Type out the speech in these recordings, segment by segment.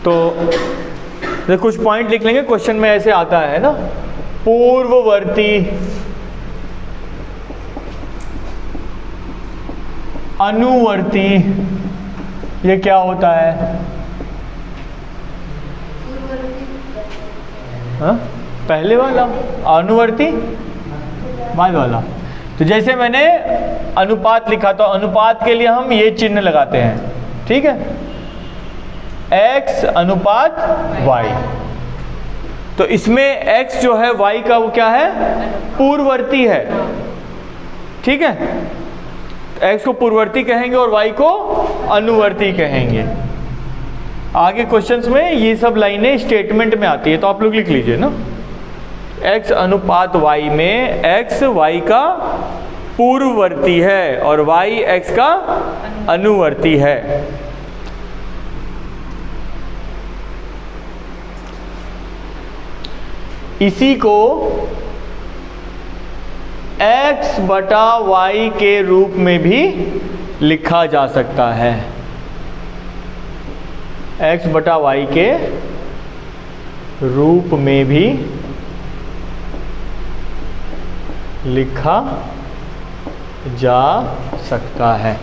तो कुछ पॉइंट लिख लेंगे, क्वेश्चन में ऐसे आता है ना, पूर्ववर्ती, अनुवर्ती, ये क्या होता है? हाँ? पहले वाला अनुवर्ती, बाद वाला। तो जैसे मैंने अनुपात लिखा तो अनुपात के लिए हम ये चिन्ह लगाते हैं, ठीक है, x अनुपात y। तो इसमें x जो है y का वो क्या है? पूर्ववर्ती है, ठीक है। x को पूर्ववर्ती कहेंगे और y को अनुवर्ती कहेंगे। आगे क्वेश्चंस में ये सब लाइनें स्टेटमेंट में आती है, तो आप लोग लिख लीजिए ना, x अनुपात y में x y का पूर्ववर्ती है और y x का अनुवर्ती है। इसी को x बटा y के रूप में भी लिखा जा सकता है, x बटा y के रूप में भी लिखा जा सकता है।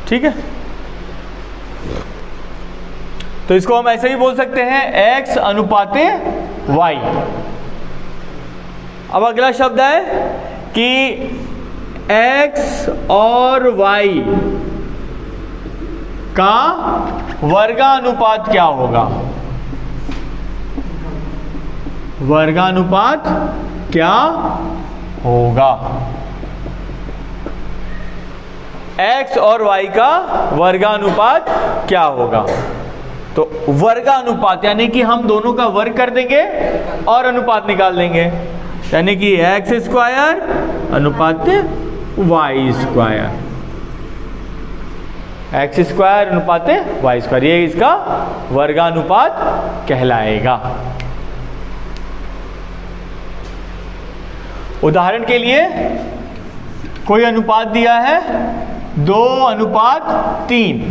ठीक है, तो इसको हम ऐसे ही बोल सकते हैं x अनुपाते y। अब अगला शब्द है कि x और y का वर्गानुपात क्या होगा? वर्गानुपात क्या होगा? x और y का वर्गानुपात क्या होगा? तो वर्गानुपात यानी कि हम दोनों का वर्ग कर देंगे और अनुपात निकाल देंगे, यानी कि x स्क्वायर अनुपात y स्क्वायर, x स्क्वायर अनुपात y स्क्वायर, ये इसका वर्गानुपात कहलाएगा। उदाहरण के लिए कोई अनुपात दिया है 2:3,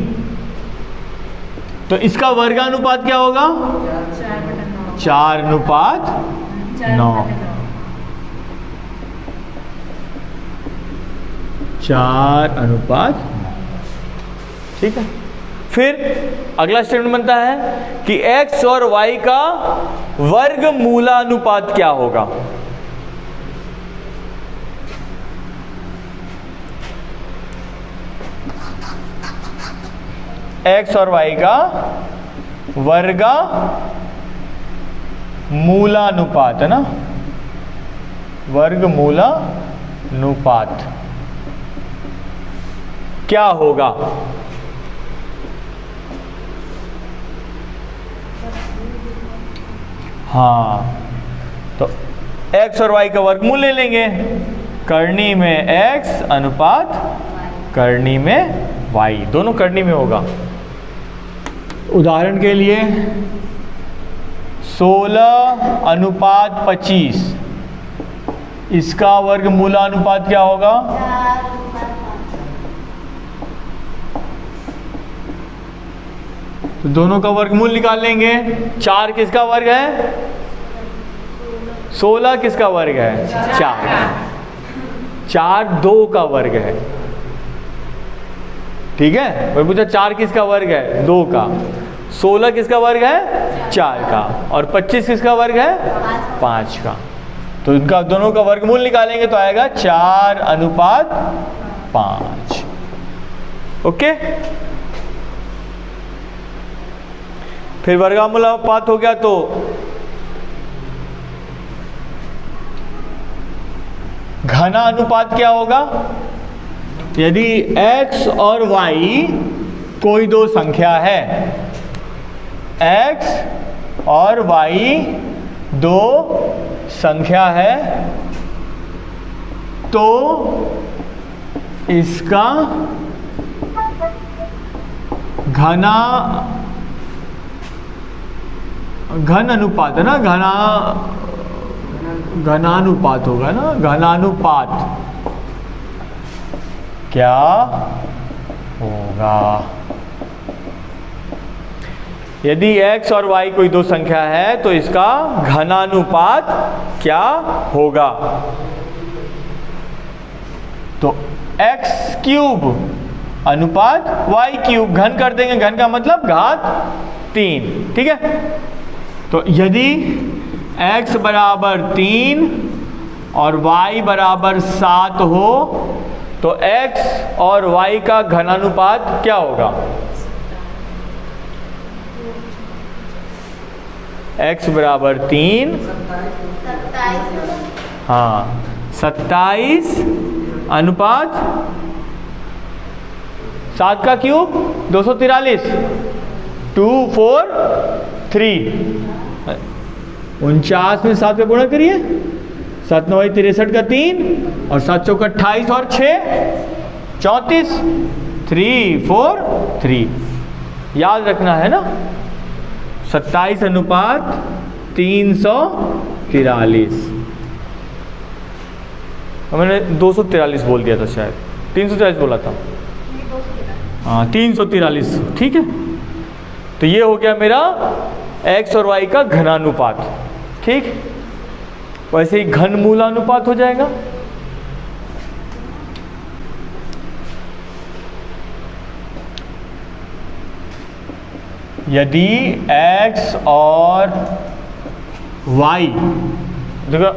तो इसका वर्गानुपात क्या होगा? 4:9। 4:9, ठीक है। फिर अगला स्टेटमेंट बनता है कि x और y का वर्गमूलानुपात क्या होगा? x और y का वर्गमूलानुपात है ना, वर्गमूलानुपात क्या होगा? हाँ, तो x और y का वर्गमूल ले लेंगे, करनी में x अनुपात करनी में y, दोनों करनी में होगा। उदाहरण के लिए 16:25, इसका वर्गमूलानुपात क्या होगा? 4। तो दोनों का वर्गमूल निकाल लेंगे। 4 किसका वर्ग है? 16 किसका वर्ग है? 4। 4 2 का वर्ग है, ठीक है। मैं पूछा 4 किसका वर्ग है? 2 का। 16 किसका वर्ग है? 4 का। और 25 किसका वर्ग है? 5 का। तो इनका दोनों का वर्गमूल निकालेंगे तो आएगा 4:5। ओके, फिर वर्गमूलानुपात हो गया तो घना अनुपात क्या होगा? यदि x और y कोई दो संख्या है, x और y दो संख्या है, तो इसका घन अनुपात है ना, घनानुपात होगा ना, घनानुपात क्या होगा। यदि x और y कोई दो संख्या है तो इसका घनानुपात क्या होगा? तो x क्यूब अनुपात y क्यूब, घन कर देंगे, घन का मतलब घात 3, ठीक है। तो यदि x बराबर 3 और y बराबर 7 हो तो x और y का घनानुपात क्या होगा? x बराबर 3, हाँ 27 अनुपात 7 का क्यूब 243, 2 4 3, 49 में 7 पे गुणा करिए, 7 9 63 का 3 और 7 चौका 28 और 6 34, 3 4 3, याद रखना है ना। 27 अनुपात 343, मैंने 243 बोल दिया था, शायद 343 बोला था, हाँ 343, ठीक है। तो ये हो गया मेरा x और y का घनानुपात, ठीक। वैसे ही घनमूलानुपात हो जाएगा। यदि x और y, देखो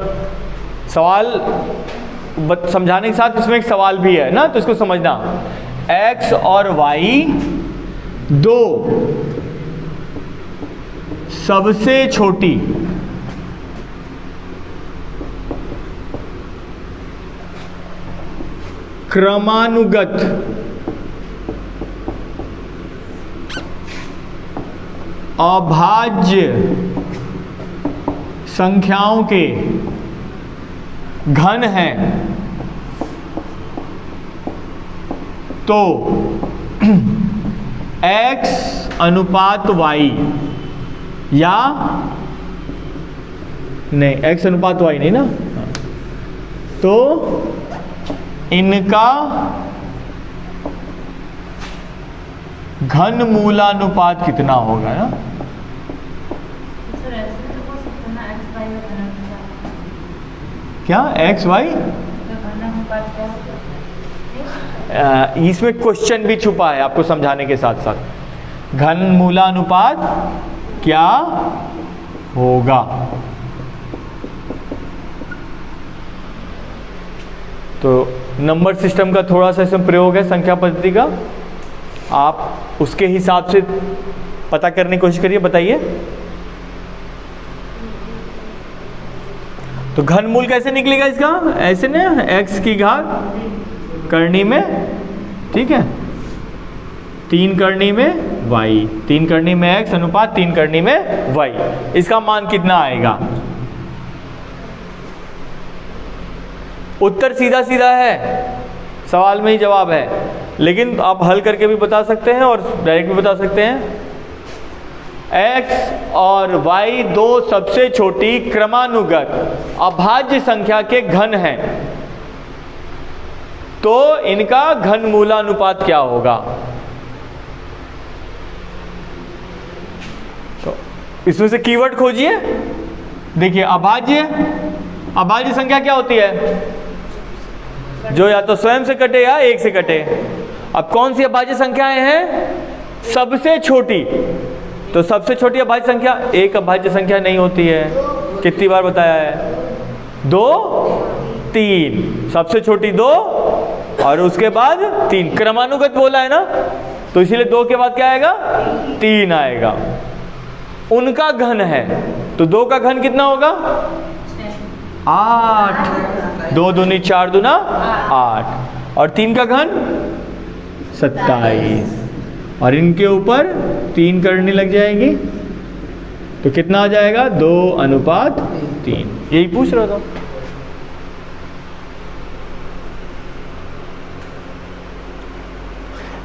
सवाल समझाने के साथ इसमें एक सवाल भी है ना, तो इसको समझना। x और y दो सबसे छोटी क्रमानुगत अभाज्य संख्याओं के घन हैं, तो x अनुपात y या नहीं, x अनुपात y नहीं ना, तो इनका घनमूलानुपात कितना होगा ना? क्या x y? इसमें क्वेश्चन भी छुपा है आपको समझाने के साथ साथ। घनमूलानुपात क्या होगा? तो नंबर सिस्टम का थोड़ा सा इसमें प्रयोग है, संख्या पद्धति का, आप उसके हिसाब से पता करने की कोशिश करिए। बताइए तो घनमूल कैसे निकलेगा इसका? ऐसे ना, x की घात करनी में, ठीक है, 3 करनी में y, 3 करनी में x अनुपात 3 करनी में y, इसका मान कितना आएगा? उत्तर सीधा सीधा है, सवाल में ही जवाब है, लेकिन आप हल करके भी बता सकते हैं और डायरेक्ट भी बता सकते हैं। x और y दो सबसे छोटी क्रमानुगत अभाज्य संख्या के घन हैं, तो इनका घनमूलानुपात क्या होगा? तो इसमें से कीवर्ड खोजिए। देखिए अभाज्य संख्या क्या होती है? जो या तो स्वयं से कटे या एक से कटे। अब कौन सी अभाज्य संख्याएं हैं? सबसे छोटी। तो सबसे छोटी अभाज्य संख्या एक अभाज्य संख्या नहीं होती है। कितनी बार बताया है? 2 3, सबसे छोटी 2 और उसके बाद 3, क्रमानुगत बोला है ना, तो इसीलिए 2 के बाद क्या आएगा? 3 आएगा। उनका घन है, तो 2 का घन कितना होगा? 8, 2 दूनी 4 दूना 8, और 3 का घन 27, और इनके ऊपर 3 करनी लग जाएगी, तो कितना आ जाएगा? 2 अनुपात 3। यही पूछ रहा था।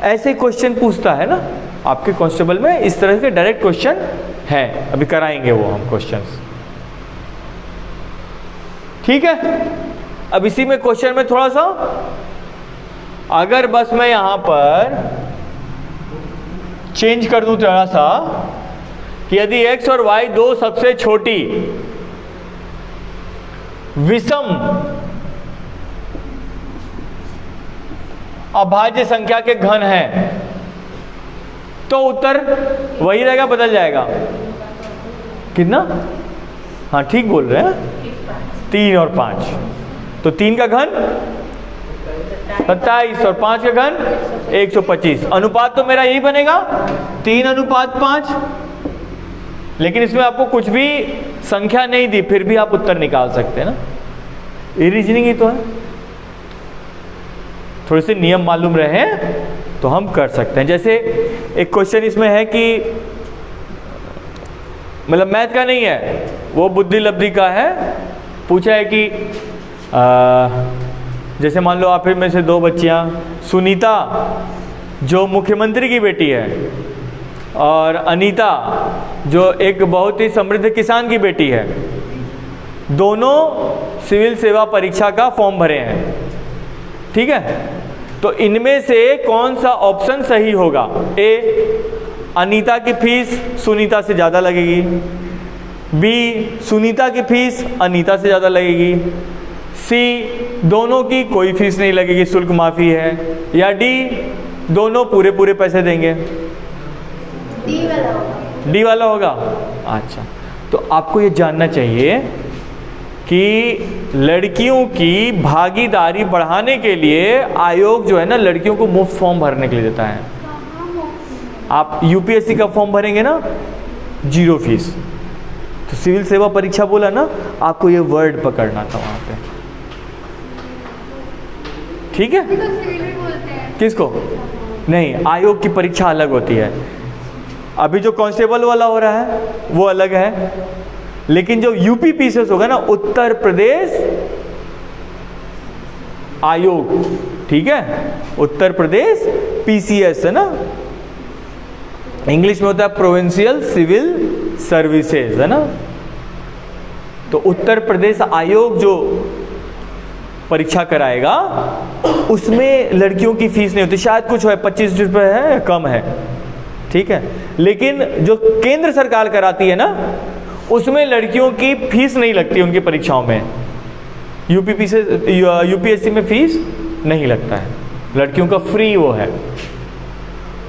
ऐसे क्वेश्चन पूछता है ना आपके कांस्टेबल में, इस तरह के डायरेक्ट क्वेश्चन हैं, अभी कराएंगे वो हम क्वेश्चंस, ठीक है। अब इसी में क्वेश्चन में थोड़ा सा, अगर बस मैं यहां पर चेंज कर दूं थोड़ा सा कि यदि x और y दो सबसे छोटी विषम अभाज्य संख्या के घन है तो उत्तर वही रहेगा, बदल जाएगा कितना? हाँ ठीक बोल रहे हैं, 3 और 5। तो 3 का घन 27 और 5 का घन 125। अनुपात तो मेरा यही बनेगा 3:5। लेकिन इसमें आपको कुछ भी संख्या नहीं दी, फिर भी आप उत्तर निकाल सकते हैं ना, ये रीजनिंग ही तो है। थोड़े से नियम मालूम रहे तो हम कर सकते हैं। जैसे एक क्वेश्चन इसमें है कि मतलब मैथ का नहीं है, वो बुद्धि लब्धि का है। पूछा है कि जैसे मान लो आप में से 2 बच्चियां, सुनीता जो मुख्यमंत्री की बेटी है और अनीता जो एक बहुत ही समृद्ध किसान की बेटी है, दोनों सिविल सेवा परीक्षा का फॉर्म भरे हैं, ठीक है? तो इनमें से कौन सा ऑप्शन सही होगा? ए, अनीता की फीस सुनीता से ज़्यादा लगेगी, बी, सुनीता की फीस अनीता से ज़्यादा लगेगी, सी, दोनों की कोई फीस नहीं लगेगी, शुल्क माफ़ी है, या डी, दोनों पूरे पूरे पैसे देंगे? डी वाला होगा। अच्छा, तो आपको ये जानना चाहिए कि लड़कियों की भागीदारी बढ़ाने के लिए आयोग जो है ना, लड़कियों को मुफ्त फॉर्म भरने के लिए देता है। आप यूपीएससी का फॉर्म भरेंगे ना, 0 फीस। तो सिविल सेवा परीक्षा बोला ना, आपको ये वर्ड पकड़ना था वहाँ पे, ठीक है? किसको? नहीं, आयोग की परीक्षा अलग होती है। अभी जो कांस्टेबल वाला हो रहा है वो अलग है, लेकिन जो यूपी पीसीएस होगा ना, उत्तर प्रदेश आयोग, ठीक है? उत्तर प्रदेश पीसीएस है ना, इंग्लिश में होता है प्रोविंशियल सिविल सर्विसेज, है ना? तो उत्तर प्रदेश आयोग जो परीक्षा कराएगा उसमें लड़कियों की फीस नहीं होती, शायद कुछ है 25 रुपये है या कम है, ठीक है? लेकिन जो केंद्र सरकार कराती है ना, उसमें लड़कियों की फीस नहीं लगती उनकी परीक्षाओं में। यूपीएससी में फीस नहीं लगता है, लड़कियों का फ्री वो है।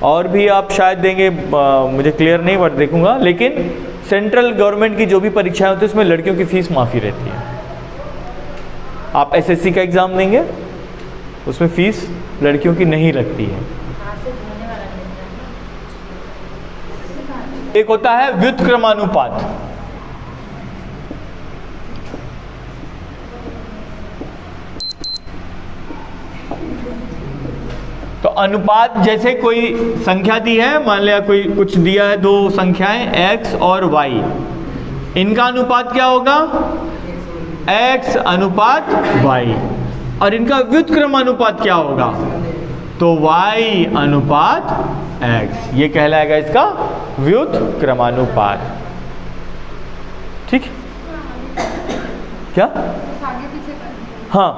और भी आप शायद देंगे, मुझे क्लियर नहीं बट देखूंगा, लेकिन सेंट्रल गवर्नमेंट की जो भी परीक्षाएं होती है उसमें लड़कियों की फीस माफ़ी रहती है। आप एसएससी का एग्ज़ाम देंगे उसमें फीस लड़कियों की नहीं लगती है। एक होता है व्युत्क्रमानुपात। तो अनुपात, जैसे कोई संख्या दी है, मान लिया कोई कुछ दिया है, 2 संख्याएं x और y, इनका अनुपात क्या होगा? x अनुपात y। और इनका व्युत्क्रमानुपात क्या होगा? तो y अनुपात x, ये कहलाएगा इसका व्युत्क्रमानुपात, ठीक? क्या? हाँ,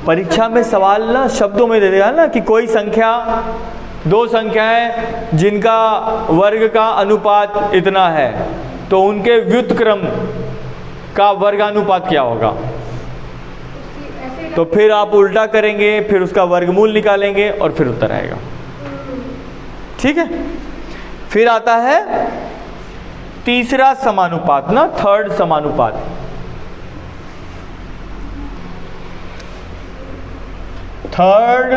परीक्षा में सवाल ना शब्दों में दे देगा ना कि कोई संख्या, 2 संख्याएं जिनका वर्ग का अनुपात इतना है, तो उनके व्युत्क्रम का वर्गानुपात क्या होगा? तो फिर आप उल्टा करेंगे, फिर उसका वर्गमूल निकालेंगे और फिर उत्तर आएगा, ठीक है? फिर आता है तीसरा समानुपात ना, थर्ड समानुपात। थर्ड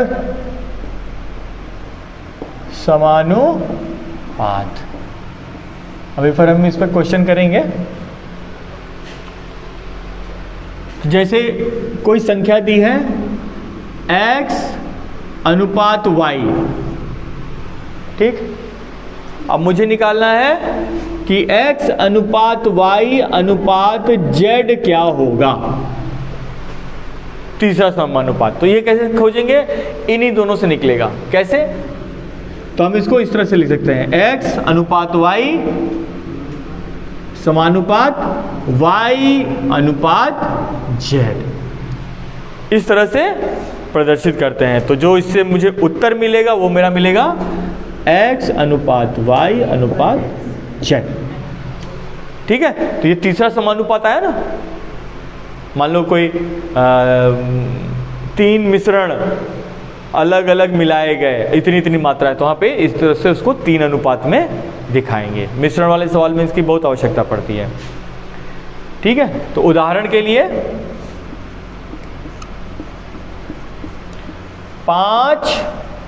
समानुपात, अभी फिर हम इस पर क्वेश्चन करेंगे। जैसे कोई संख्या दी है x अनुपात y, ठीक? अब मुझे निकालना है कि x अनुपात y अनुपात z क्या होगा, तीसरा समानुपात। तो ये कैसे खोजेंगे? इन्हीं दोनों से निकलेगा। कैसे? तो हम इसको इस तरह से लिख सकते हैं, x अनुपात y समानुपात y अनुपात z, इस तरह से प्रदर्शित करते हैं। तो जो इससे मुझे उत्तर मिलेगा वो मेरा मिलेगा x अनुपात y अनुपात z। ठीक है, तो ये तीसरा समानुपात आया ना। मान लो कोई 3 मिश्रण अलग अलग मिलाए गए, इतनी इतनी मात्रा है, तो वहाँ पे इस तरह से उसको 3 अनुपात में दिखाएंगे। मिश्रण वाले सवाल में इसकी बहुत आवश्यकता पड़ती है। ठीक है, तो उदाहरण के लिए 5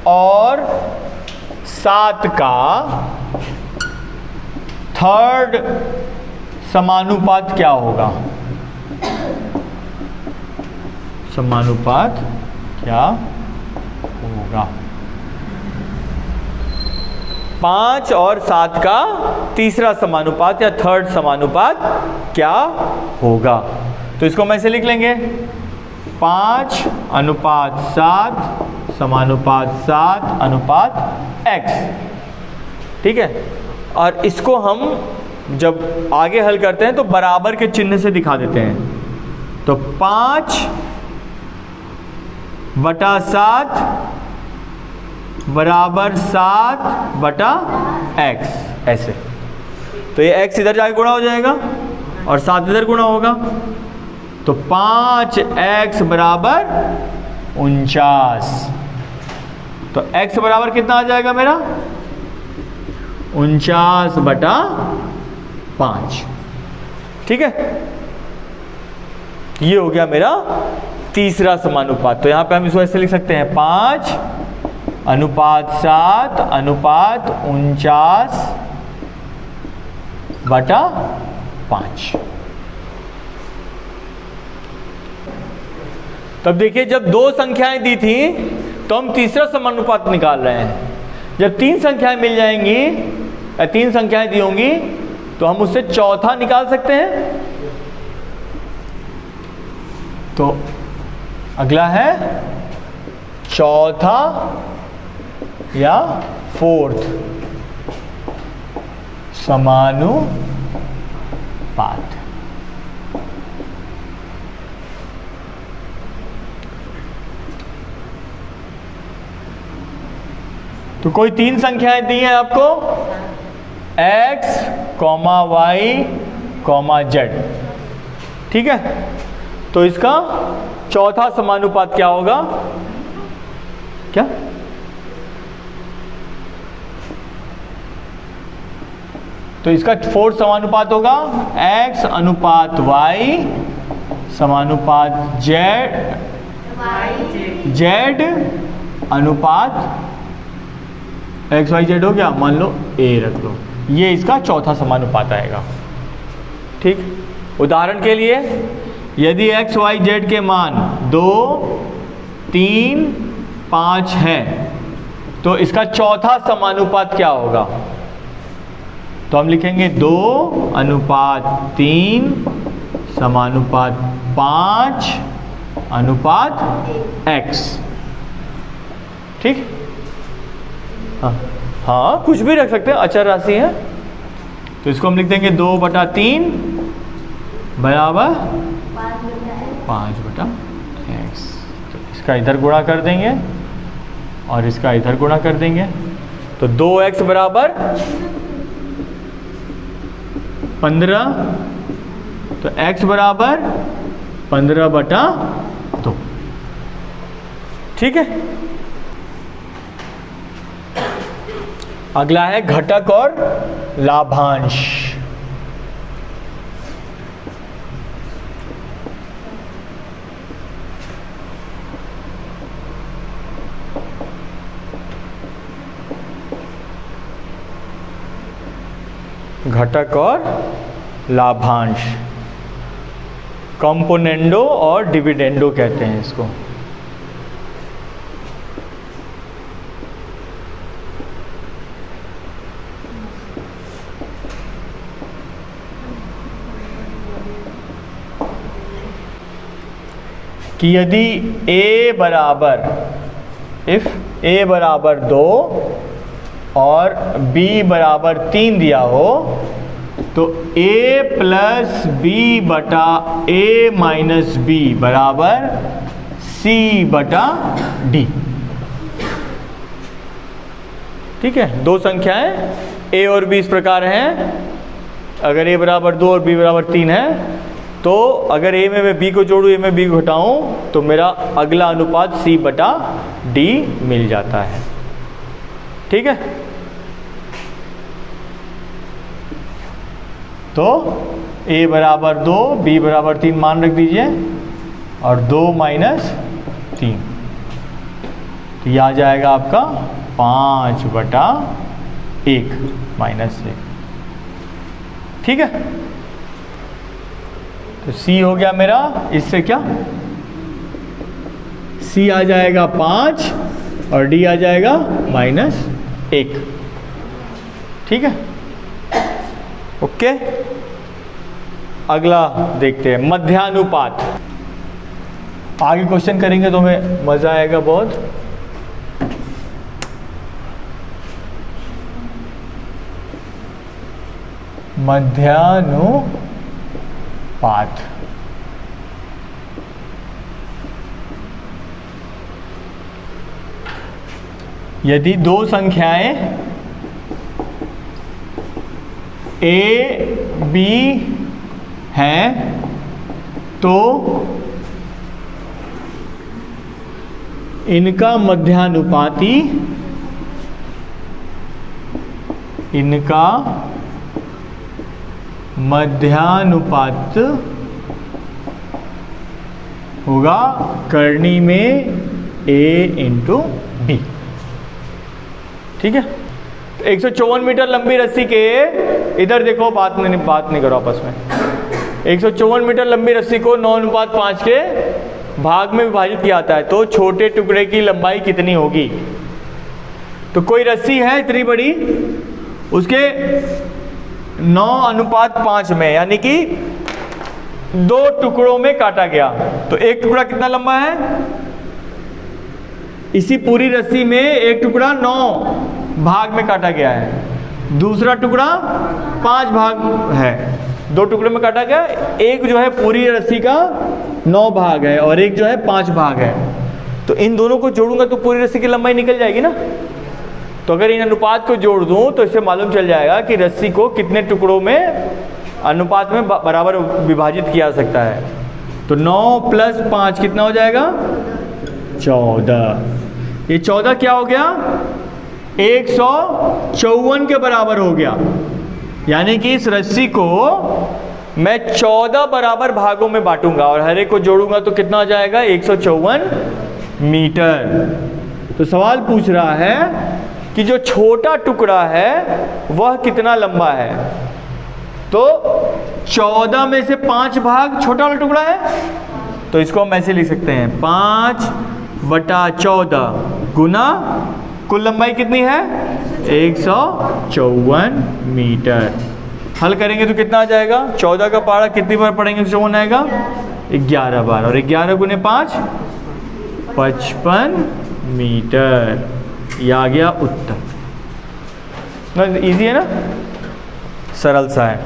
और 7 का थर्ड समानुपात क्या होगा? समानुपात क्या होगा? 5 और 7 का तीसरा समानुपात या थर्ड समानुपात क्या होगा? तो इसको हम ऐसे लिख लेंगे, 5 अनुपात 7 समानुपात 7 अनुपात x। ठीक है, और इसको हम जब आगे हल करते हैं तो बराबर के चिन्ह से दिखा देते हैं। तो 5 बटा 7 बराबर 7 बटा x, ऐसे। तो ये x इधर जाके गुणा हो जाएगा और 7 इधर गुणा होगा, तो 5x बराबर 49। तो x बराबर कितना आ जाएगा मेरा? 49 बटा 5। ठीक है, ये हो गया मेरा तीसरा समानुपात। तो यहां पे हम इसको ऐसे लिख सकते हैं, 5 अनुपात 7 अनुपात 49 बटा 5। तब देखिए, जब 2 संख्याएं दी थी तो हम तीसरा समानुपात निकाल रहे हैं। जब 3 संख्याएं मिल जाएंगी या 3 संख्याएं दी होंगी तो हम उससे चौथा निकाल सकते हैं। तो अगला है चौथा या फोर्थ समानुपात। तो कोई 3 संख्याएं दी हैं आपको, x, y, z। ठीक है, तो इसका चौथा समानुपात क्या होगा? क्या? तो इसका फोर्थ समानुपात होगा x अनुपात y समानुपात z अनुपात x y z हो गया, मान लो a रख लो। ये इसका चौथा समानुपात आएगा। ठीक, उदाहरण के लिए यदि x y z के मान 2, 3, 5 हैं तो इसका चौथा समानुपात क्या होगा? तो हम लिखेंगे 2 अनुपात 3 समानुपात 5 अनुपात x। ठीक, हाँ कुछ भी रख सकते हैं, अचर राशि है। तो इसको हम लिख देंगे 2 बटा 3 बराबर 5 बटा x। तो इसका इधर गुणा कर देंगे और इसका इधर गुणा कर देंगे, तो 2x बराबर 15। तो x बराबर 15 बटा 2। ठीक है, अगला है घटक और लाभांश। घटक और लाभांश, कंपोनेंडो और डिविडेंडो कहते हैं इसको। कि यदि a बराबर, इफ a बराबर 2 और b बराबर 3 दिया हो तो a प्लस b बटा a माइनस b बराबर c बटा d। ठीक है, दो संख्याएं a और b इस प्रकार हैं। अगर a बराबर 2 और b बराबर 3 है तो अगर a में मैं b को जोड़ूँ, a में b को घटाऊँ तो मेरा अगला अनुपात c बटा d मिल जाता है। ठीक है, तो a बराबर 2, b बराबर 3 मान रख दीजिए और 2 माइनस 3, तो यह आ जाएगा आपका 5 बटा 1 माइनस 1। ठीक है, तो c हो गया मेरा, इससे क्या c आ जाएगा 5 और d आ जाएगा माइनस 1। ठीक है, ओके। अगला देखते हैं, मध्यानुपात। आगे क्वेश्चन करेंगे तो हमें मजा आएगा बहुत। मध्यानुपात, यदि दो संख्याएं a b हैं तो इनका मध्यानुपाती, इनका मध्यानुपात होगा करनी में a इंटू बी। ठीक है, 154 मीटर लंबी रस्सी के, इधर देखो, बात नहीं करो आपस में। 154 मीटर लंबी रस्सी को 9:5 के भाग में विभाजित किया जाता है, तो छोटे टुकड़े की लंबाई कितनी होगी? तो कोई रस्सी है इतनी बड़ी, उसके 9:5 में, यानी कि 2 टुकड़ों में काटा गया, तो एक टुकड़ा कितना लंबा है? इसी पूरी रस्सी में एक टुकड़ा 9 भाग में काटा गया है, दूसरा टुकड़ा 5 भाग है, 2 टुकड़े में काटा गया। एक जो है पूरी रस्सी का 9 भाग है और एक जो है 5 भाग है, तो इन दोनों को जोड़ूंगा तो पूरी रस्सी की लंबाई निकल जाएगी ना। तो अगर इन अनुपात को जोड़ दूं तो इससे मालूम चल जाएगा कि रस्सी को कितने टुकड़ों में अनुपात में बराबर विभाजित किया जा सकता है। तो 9 + 5 कितना हो जाएगा? 14। ये 14 क्या हो गया? 154 के बराबर हो गया। यानी कि इस रस्सी को मैं 14 बराबर भागों में बांटूंगा और हर एक को जोड़ूंगा तो कितना हो जाएगा? 154 मीटर। तो सवाल पूछ रहा है कि जो छोटा टुकड़ा है वह कितना लंबा है। तो 14 में से 5 भाग छोटा वाला टुकड़ा है, तो इसको हम ऐसे लिख सकते हैं 5/14 गुना कुल लंबाई कितनी है? 154 मीटर। हल करेंगे तो कितना आ जाएगा? 14 का पारा कितनी बार पढ़ेंगे? 154 आएगा 11 बार, और 11 गुने 5 55 मीटर। ये आ गया उत्तर। इजी है ना, सरल सा है।